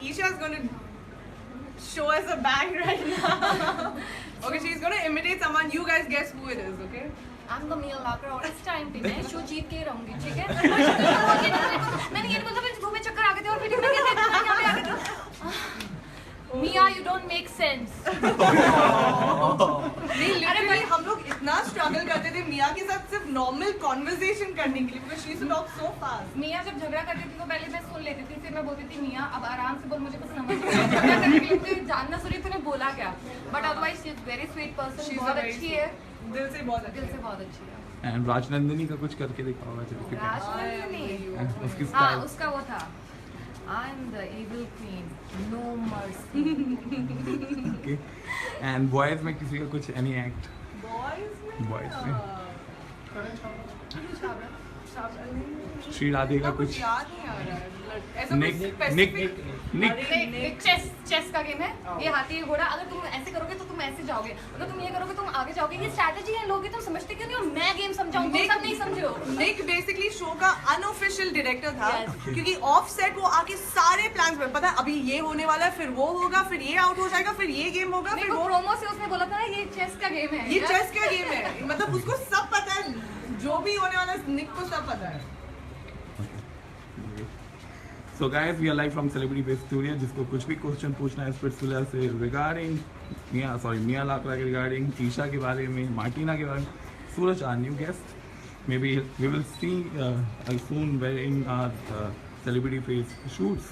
Isha is going to show us a bang right now. Okay, she's going to imitate someone. You guys guess who it is, okay? I'm the Mia Lakra और इस time पे मैं show जीत के रहूंगी, ठीक है? मैंने ये बोला मैं घूमे चक्कर आ गए थे और वीडियो में कहते हैं यहाँ पे आ गए थे। Mia, you don't make sense. नहीं, literally हम लोग इतना struggle करते थे मिया के साथ सिर्फ normal conversation करने के लिए because she used to talk so fast. मिया जब झगड़ा करती थी तो पहले मैं सुन लेती थी, फिर मैं बोलती थी मिया अब आराम से बोल, मुझे कुछ समझ नहीं आ रहा। झगड़ा करने के लिए मुझे जानना जरूरी तूने बोला क्या? But otherwise she is very sweet person, बहुत अच्छी है, दिल से बहुत अच्छी है। एंड राजनंदिनी का कुछ करके दिखाओ चलो। राजनंदिनी, उसकी हाँ स्टाइल उसका वो था I'm the evil queen, no mercy. Okay. And boys में किसी का कुछ एनी एक्ट? Boys में श्री राधे का कुछ? याद नहीं आ रहा है। ऐसा निक निक चेस का गेम है, ये हाथी है घोड़ा, अगर तुम ऐसे करोगे तो तुम ऐसे जाओगे, अगर तुम ये करोगे तुम आगे जाओगे, ये स्ट्रैटेजी है, लोग तुम समझते क्यों नहीं हो? मैं गेम समझाऊं, तुम सब नहीं समझे हो। निक बेसिकली शो का अनऑफिशियल डायरेक्टर था क्योंकि ऑफ सेट वो आके सारे प्लान्स में पता है अभी ये होने वाला है, फिर वो होगा, फिर ये आउट हो जाएगा, फिर ये गेम होगा, फिर वो प्रोमो से उसने बोला था ना ये चेस का गेम है, ये चेस का गेम है, मतलब उसको सब पता है, जो भी होने वाला है निक को सब पता है। So guys, we are live from Celebrity Base Studio. जिसको कुछ भी क्वेश्चन पूछना है स्पिट्सविला से रिगार्डिंग मिया लाकड़ा के रिगार्डिंग, ईशा के बारे में, मार्टिना के बारे में, Suraj are new guest, maybe we will see soon wearing Celebrity Face shoots.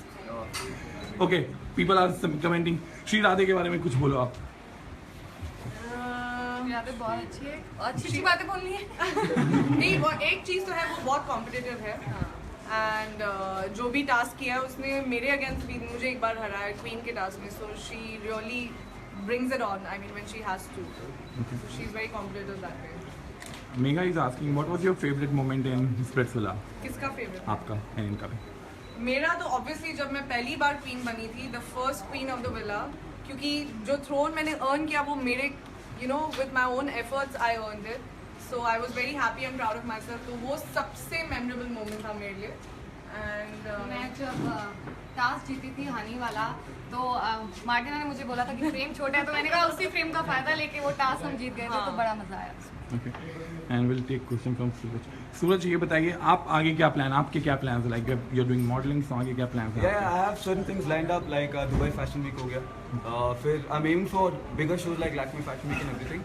Okay, people are commenting. Shri Radhe के बारे में कुछ बोलो आप। यादें बहुत अच्छी है, अच्छी बातें बोलनी है। नहीं, वो एक चीज तो है, वो बहुत कॉम्पिटिटिव है एंड जो भी टास्क किया है उसने मेरे अगेंस्ट भी मुझे एक बार हराया क्वीन के टास्क में, so she really brings it on, I mean when she has to, so she is very competitive that way. Megha is asking what was your favourite moment in Splitsvilla? किसका favourite? आपका and इनका भी। मेरा तो obviously जब मैं पहली बार queen बनी थी, the first queen of the villa, क्योंकि जो थ्रोन मैंने अर्न किया वो मेरे with my own efforts I earned it, so I was very happy and proud of myself, तो वो सबसे memorable moment था मेरे लिए। एंड मैं जब टास्क जीती थी हनी वाला, तो मार्टिना ने मुझे बोला था कि फ्रेम छोटा है, तो मैंने कहा उसी फ्रेम का फायदा लेके वो टास्क हम जीत गए थे, तो बड़ा मजा आया। Okay, and will take question from Suraj. Suraj ये बताइए आप आगे क्या प्लान, आपके क्या plans, like you are doing modelling, so आगे क्या प्लान्स हैं? Yeah, I have certain things lined up like Dubai Fashion Week हो गया, फिर I'm aiming for bigger shows like Lakme Fashion Week and everything.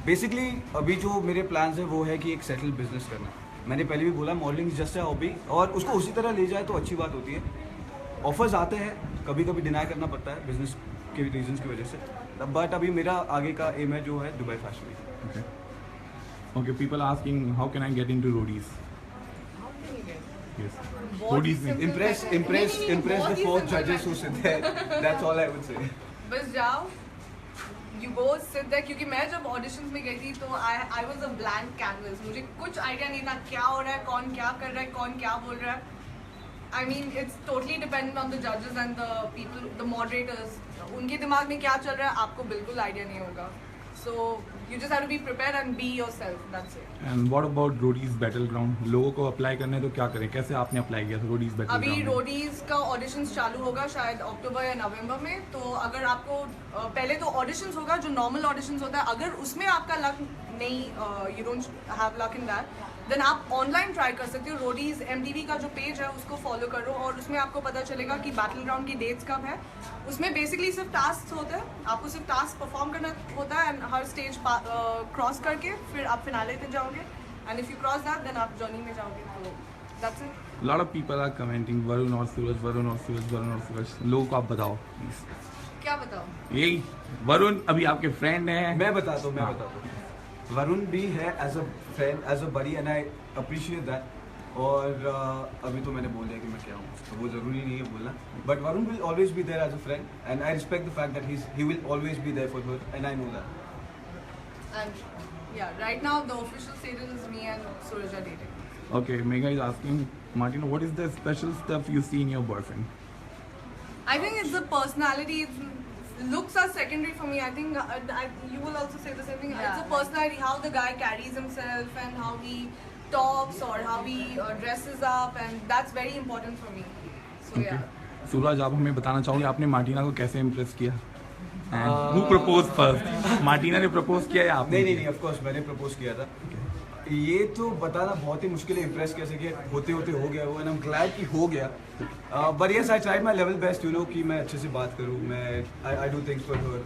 Basically अभी जो मेरे plans है वो है कि एक सेटल बिजनेस करना। मैंने पहले भी बोला मॉडलिंग जस्ट है हॉबी, और उसको उसी तरह ले जाए तो अच्छी बात होती है। ऑफर्स आते हैं, कभी कभी डिनाई करना पड़ता है बिजनेस के रीजंस की वजह से, बट अभी मेरा आगे का एम है जो है Dubai fashion week. Okay, people asking how can I get into roadies? Yes. Roadies में Impress the four judges who sit there. That's all I would say. बस जाओ, you go sit there, क्योंकि मैं जब auditions में गई थी तो I was a blank canvas, मुझे कुछ आइडिया नहीं था क्या हो रहा है, कौन क्या कर रहा है, कौन क्या बोल रहा है। I mean it's totally dependent on the judges and the people, the moderators, उनके दिमाग में क्या चल रहा है आपको बिल्कुल आइडिया नहीं होगा, so you just have to be prepared and be yourself, that's it. And what about roadies battleground? लोगों को अप्लाई करना है तो क्या करें, कैसे आपने अप्लाई किया था roadies battleground? अभी रोडीज का ऑडिशंस चालू होगा शायद अक्टूबर या नवंबर में, तो अगर आपको पहले तो ऑडिशंस होगा जो नॉर्मल ऑडिशंस होता है, अगर उसमें आपका लक नहीं, you don't have luck in that, then आप ऑनलाइन ट्राई कर सकते हो। रोडीज MTV का जो पेज है उसको फॉलो करो और उसमें आपको पता चलेगा कि बैटल ग्राउंड की डेट्स कब है। उसमें बेसिकली सिर्फ टास्क होते हैं, आपको सिर्फ टास्क परफॉर्म करना होता है एंड हर स्टेज क्रॉस करके फिर आप फिनाले पे जाओगे, and if you cross that then आप जर्नी में जाओगे, तो that's it. lot of people are commenting Varun और सूरज, वरुण और सूरज, वरुण और सूरज। लोगों को आप बताओ प्लीज। क्या बताओ? यही वरुण अभी आपके फ्रेंड हैं। मैं बताता हूँ। वरुण भी है as a friend, as a buddy, and I appreciate that. और अभी तो मैंने बोल दिया कि मैं क्या हूँ, तो वो ज़रूरी नहीं है बोलना, but Varun will always be there as a friend, and I respect the fact that he will always be there for her, and I know that. And yeah, right now the official status is me and Suraj are dating. Okay, Megha is asking Martina, what is the special stuff you see in your boyfriend? I think it's the personality. Looks are secondary for me. I think you will also say the same thing. Yeah. It's the personality, how the guy carries himself and how he talks or how he dresses up, and that's very important for me. So yeah. सूरज, आप हमें बताना चाहोगे आपने Martina को कैसे impress किया? And who propose first? Martina ने propose किया या आपने? नहीं, ऑफ कोर्स मैंने प्रपोज किया था। ये तो बताना बहुत ही मुश्किल है इम्प्रेस कैसे किया, होते होते हो गया वो, एंड आई एम ग्लैड कि हो गया। But yes, I tried my level best, you know, कि मैं अच्छे से बात करूँ, मैं I do things for her,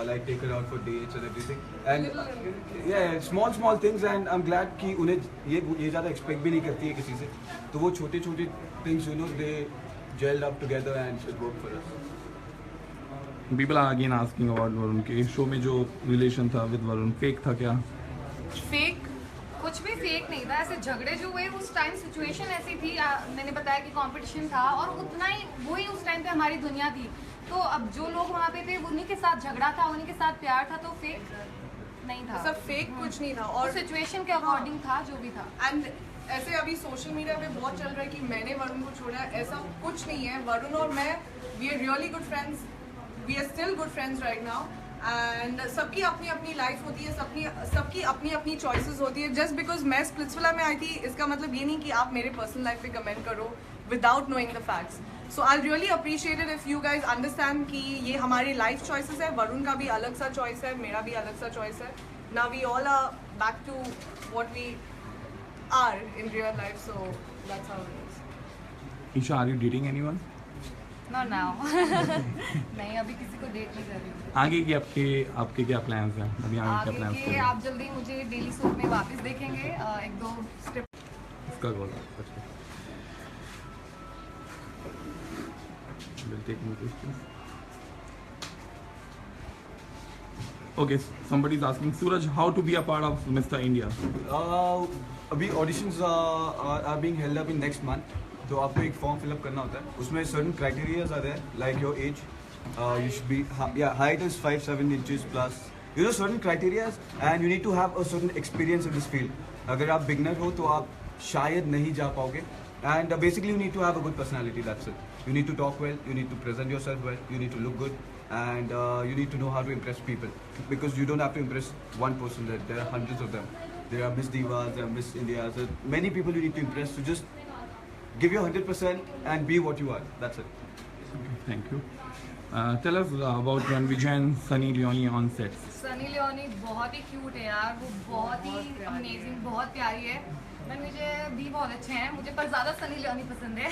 like take her out for dates and everything, and yeah, small things, and I'm glad कि उन्हें ये ज़्यादा एक्सपेक्ट भी नहीं करती है किसी से, तो वो छोटे things, you know, they gelled up together and it worked for us. People are again asking about Varun के शो में जो रिलेशन था विद वरुण, फेक था क्या? फेक कुछ भी फेक नहीं था। ऐसे झगड़े जो हुए उस टाइम सिचुएशन ऐसी थी, मैंने बताया कि कंपटीशन था और उतना ही वही उस टाइम पे हमारी दुनिया थी, तो अब जो लोग वहाँ पे थे उन्हीं के साथ झगड़ा था, उन्हीं के साथ प्यार था, तो फेक नहीं था। सब फेक कुछ नहीं था, और सिचुएशन के अकॉर्डिंग था जो भी था। एंड ऐसे अभी सोशल मीडिया पे बहुत चल रहा है कि मैंने वरुण को छोड़ा है, ऐसा कुछ नहीं है। वरुण और मैं, we are really good friends, we are still good friends right now, and सबकी अपनी अपनी लाइफ होती है, सबकी अपनी अपनी चॉइसेस होती है। जस्ट बिकॉज मैं स्प्लिट्सविला में आई थी, इसका मतलब ये नहीं कि आप मेरे पर्सनल लाइफ पे कमेंट करो without knowing the facts. So I really appreciate it if you guys understand कि ये हमारी लाइफ चॉइसेस है, वरुण का भी अलग सा चॉइस है, मेरा भी अलग सा चॉइस है। Now we all are back to what we are in real life, so that's how it is. Isha, are you dating anyone? Not now. नहीं, अभी किसी को डेट नहीं कर रही हूँ। आगे की आपके क्या प्लान्स हैं? अभी आगे क्या प्लान्स के हैं? आप जल्दी मुझे डेली सोप में वापस देखेंगे, एक दो स्क्रिप्ट। इसका गोल अच्छा। We'll take more questions. Okay, somebody is asking, Suraj, how to be a part of Mr. India? अभी auditions are being held up in next month, तो आपको एक फॉर्म फिलअप करना होता है, उसमें certain criteria are there, like your age, you should be, height is 5'7" plus, you know, certain criteria, and you need to have a certain experience in this field. अगर आप beginner हो तो आप शायद नहीं जा पाओगे, and basically you need to have a good personality, that's it. You need to talk well, you need to present yourself well, you need to look good, and you need to know how to impress people, because you don't have to impress one person, there are hundreds of them. There are Miss Divas, there are Miss Indias, there are many people you need to impress, so just give your 100% and be what you are, that's it. Okay, thank you. Tell us about Ranvijay and Sunny Leone on sets. Sunny Leone बहुत ही cute है यार, वो बहुत ही amazing, बहुत प्यारी है। रणविजय भी बहुत अच्छे हैं, मुझे पर ज़्यादा सनी लियोनी पसंद है।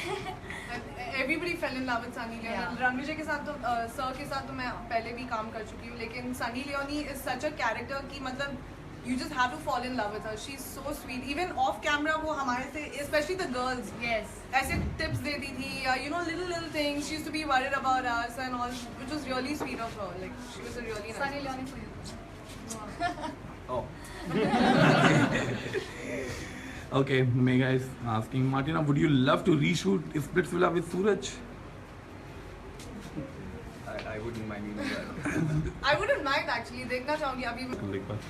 Everybody fell in love with Sunny Leone. Yeah. Ranvijay के साथ तो सर के साथ तो मैं पहले भी काम कर चुकी हूँ, लेकिन Sunny Leone is such a character कि मतलब you just have to fall in love with her. She's so sweet. Even off camera वो हमारे से, especially the girls, Yes. ऐसे tips देती थी, you know, little things. She used to be worried about us and all, which was really sweet of her. Like she was a really nice. Sunny Leone for you. Oh. Okay, Megha is asking, Martina, would you love to reshoot Splitsvilla with Suraj? I wouldn't mind doing that. I wouldn't mind actually. देखना चाहूँगी अभी। एक बार।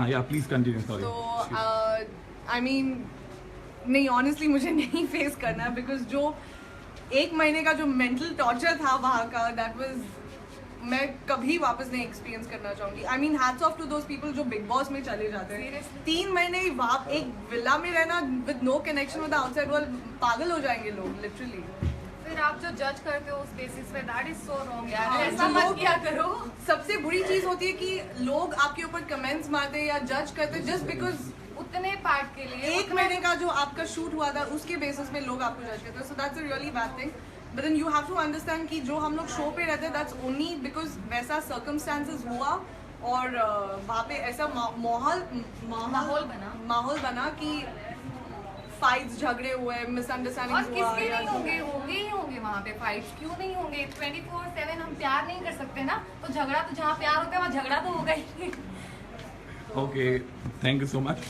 Yeah, please continue. Sorry. तो I mean, नहीं, honestly मुझे नहीं face करना है, because जो एक महीने का जो mental torture था वहाँ का, that was, मैं कभी वापस नहीं एक्सपीरियंस करना चाहूँगी। I mean, hats off to those people जो बिग बॉस में चले जाते हैं। Seriously? 3 महीने वहाँ एक विला में रहना with no connection with the outside world, पागल हो जाएंगे लोग literally। फिर आप जो जज करते हो उस बेसिस पे, दैट इज सो रॉन्ग यार, हाँ, ऐसा जो मत लोग- किया करो। सबसे बुरी चीज़ होती है कि लोग आपके ऊपर कमेंट्स मारते हैं या जज करते हैं just because उतने पार्ट के लिए एक महीने का जो आपका शूट हुआ था उसके बेसिस पे लोग आपको जज करते हैं, so that's a really bad thing. But then you have to understand कि जो हम लोग शो पे रहते हैं दैट्स ओनली बिकॉज वैसा सर्कमस्टांसेस हुआ और वहाँ पे ऐसा माहौल बना कि फाइट्स, झगड़े हुए, और मिसअंडरस्टैंडिंग्स हुआ। किसके नहीं होंगे, होंगे ही होंगे वहाँ पे फाइट्स, क्यों नहीं होंगे? 24/7 हम प्यार नहीं कर सकते ना, तो झगड़ा तो जहाँ प्यार होता है वहाँ झगड़ा तो होगा ही। Okay, thank you so much.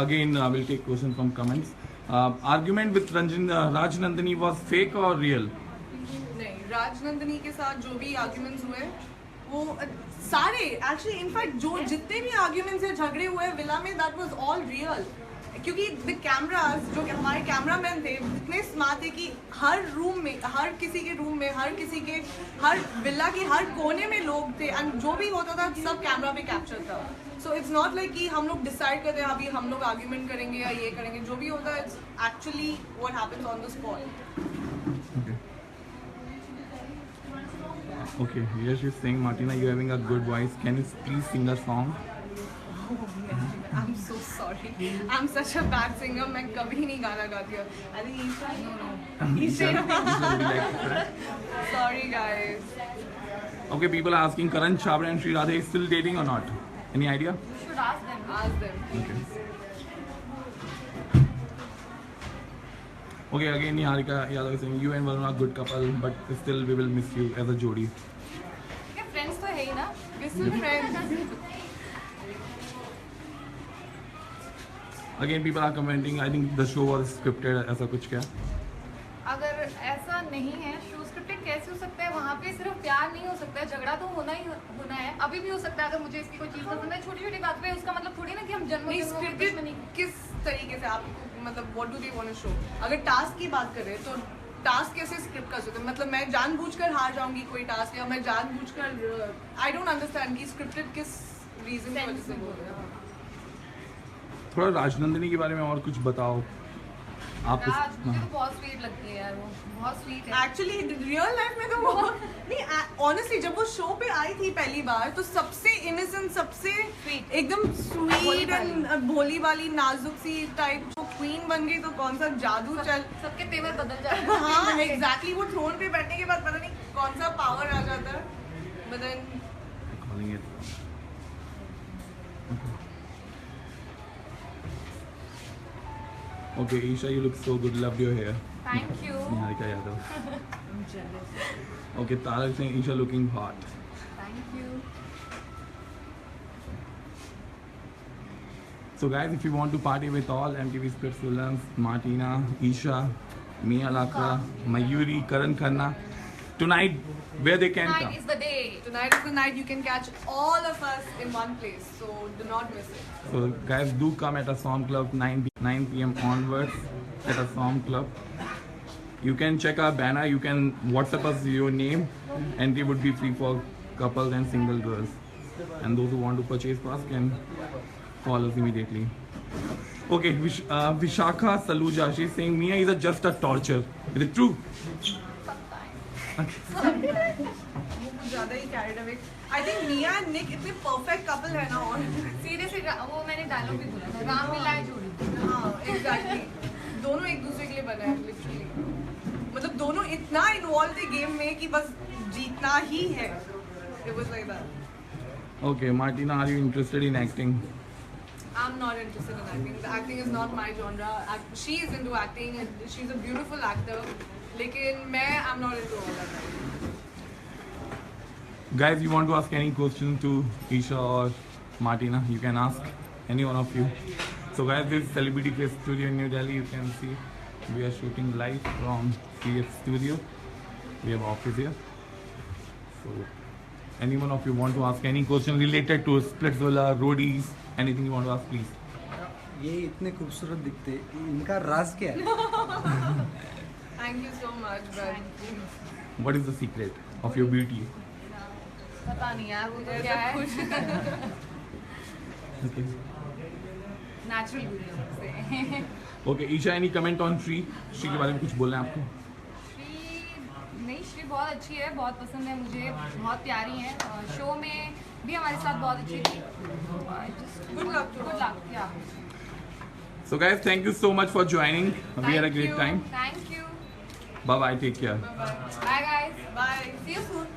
Again, we'll take questions from comments. Argument with Raj Nandini was fake or real? नहीं, राजनंदिनी के साथ जो भी आर्ग्यूमेंट्स हुए वो सारे एक्चुअली इनफैक्ट जो जितने भी आर्ग्यूमेंट्स या झगड़े हुए विला में दैट वाज ऑल रियल, क्योंकि द कैमराज जो कि हमारे कैमरामैन थे इतने स्मार्ट थे कि हर रूम में, हर किसी के रूम में, हर किसी के, हर विला के हर कोने में लोग थे एंड जो भी होता था सब कैमरा पे कैप्चर था। सो इट्स नॉट लाइक कि हम लोग डिसाइड करते हैं अभी हम लोग आर्ग्यूमेंट करेंगे या ये करेंगे, जो भी होता है it's actually what happens on the spot. Okay, yes, she's saying, Martina, you're having a good voice. Can you please sing a song? I'm so sorry. I'm such a bad singer. मैं कभी नहीं गाना गाती हूँ. I think Isha. Isha would like to try. Sorry guys. Okay, people are asking Karan Chhabra and Sri Radhe is still dating or not? Any idea? You should ask them. Ask them. Okay. Okay, again Niharika Yadav is saying you and Varun are good couple, but still we will miss you as a jodi. ठीक है, friends तो है ही ना. We're still friends. Again, people are commenting. I think the show was scripted. ऐसा कुछ क्या? अगर ऐसा नहीं है, शो स्क्रिप्टेड कैसे हो सकता है? वहाँ पे सिर्फ प्यार नहीं हो सकता है, झगड़ा तो होना ही होना है. अभी भी हो सकता है अगर मुझे इसकी कोई चीज़ पसंद है, छोटी छोटी बात पे, उसका मतलब थोड़ी ना कि हम जन्मों नहीं जन्मों के स्क्रिप्टेड दुश्मनी. किस तरीके से आपको मतलब what do they want to show? अगर टास्क की बात करें तो टास्क कैसे स्क्रिप्ट कर सकते हैं? मतलब मैं जानबूझकर हार जाऊंगी कोई टास्क, या मैं जानबूझकर आई डोंट अंडरस्टैंड कि स्क्रिप्टेड किस रीजन की वजह से बोल रहे हैं. थोड़ा राजनंदिनी के बारे में और कुछ बताओ. आप राज मुझे तो बहुत स्वीट लगती है यार, वो बहुत स्वीट है. एक्चुअली रियल लाइफ में तो वो नहीं, ऑनेस्टली जब वो शो पे आई थी पहली बार तो सबसे इनोसेंट, सबसे एकदम स्वीट एंड भोली वाली नाजुक सी टाइप जो क्वीन बन गई तो कौन सा जादू चल. सबके तेवर बदल जाते हैं. हाँ एग्जैक्टली, वो थ्रोन पे बैठने के बाद पता नहीं कौन सा पावर आ जाता है. But then calling it. Okay, Isha, you look so good. Loved your hair. Thank you. Niharika Yadav. Okay, Tarak saying Isha looking hot. Thank you. So guys, if you want to party with all MTV Splits villains, Martina, Isha, Mia Lakra, Mayuri, Karan Khanna, tonight where they can Tonight come. is the day. tonight is the night you can catch all of us in one place, so do not miss it. So guys, do come at a Som Club 9 p.m. onwards at a Som Club. You can check our banner. You can WhatsApp us your name. Entry would be free for couples and single girls. And those who want to purchase pass can call us immediately. Okay, Vishakha Saluja, she's saying Mia is just a torture. Is it true? ज़्यादा ही carried away. I think Mia and Nick इतने perfect couple है ना. और seriously वो मैंने dialogue भी बोला था, राम मिलाए जोड़ी. हाँ exactly, दोनों एक दूसरे के लिए बने हैं literally. मतलब दोनों इतना इन्वॉल्व थे गेम में कि बस जीतना ही है. It was like that. Okay, Martina, are you interested in acting? I'm not interested in acting. The acting is not my genre. She is into acting and she's a beautiful actor. लेकिन मैं I'm not into all that. Guys, you want to ask any question to Isha or Martina, you can ask any one of you. So guys, this is Celebrity Face Studio in New Delhi. You can see we are shooting live from CF Studio. We have office here. So any one of you want to ask any question related to Splitsvilla, Roadies, anything you want to ask, please. ये इतने खूबसूरत दिखते, इनका राज क्या है? Thank you so much, but What is the secret of your beauty? पता नहीं यार, वो तो ऐसा क्या है, Okay. Natural beauty. Okay, Isha, any comment on Shri? Shri के बारे में कुछ बोलना है आपको? श्री नहीं, श्री बहुत अच्छी है, बहुत पसंद है मुझे, बहुत प्यारी है. शो में भी हमारे साथ बहुत अच्छी थी. Good luck to her. Good luck, yeah. So guys, thank you so much for joining. We had a great time. Thank you. Bye bye. Take care. Bye guys. Bye. See you soon.